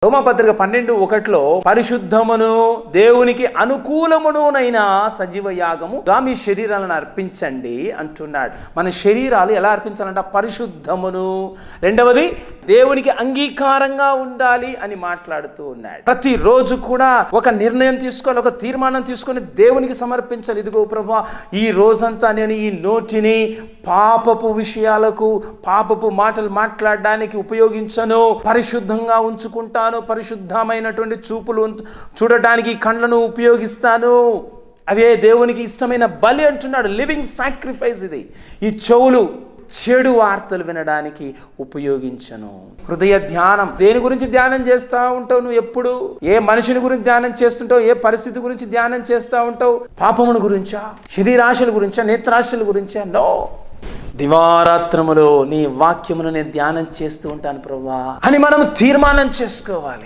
రోమాపత్రిక 12:1 పరిశుద్ధమును దేవునికి అనుకూలమునునైన సజీవ యాగముగా మీ శరీరాలను అర్పించండి అంటున్నాడు. మన శరీరాలు ఎలా అర్పించాలంట? పరిశుద్ధమును, రెండవది దేవునికి అంగీకారంగా ఉండాలి అని మాట్లాడుతూ ఉన్నాడు. ప్రతిరోజు కూడా ఒక నిర్ణయం తీసుకోవాలి, ఒక తీర్మానం తీసుకొని దేవునికి సమర్పించాలి. ఇదిగో ప్రభువా, ఈ రోజంతా నేను ఈ నోటిని పాపపు విషయాలకు, పాపపు మాటలు మాట్లాడడానికి ఉపయోగించను, పరిశుద్ధంగా ఉంచుకుంటాను, పరిశుద్ధమైనటువంటి చూపులు చూడటానికి కళ్ళను ఉపయోగిస్తాను, అవే దేవునికి ఇష్టమైన బలి అంటున్నాడు. లివింగ్ సాక్రిఫైస్ ఇది. ఈ చెవులు చెడు వార్తలు వినడానికి ఉపయోగించను. హృదయ ధ్యానం, దేని గురించి ధ్యానం చేస్తూ ఉంటావు? నువ్వు ఎప్పుడు ఏ మనిషిని గురించి ధ్యానం చేస్తుంటావు? ఏ పరిస్థితి గురించి ధ్యానం చేస్తూ ఉంటావు? పాపమును గురించా, శరీరాశల గురించా, నేత్రాశల గురించా? నో. దివారాత్రములో నీ వాక్యమును నేను ధ్యానం చేస్తూ ఉంటాను ప్రభువా అని మనం తీర్మానం చేసుకోవాలి.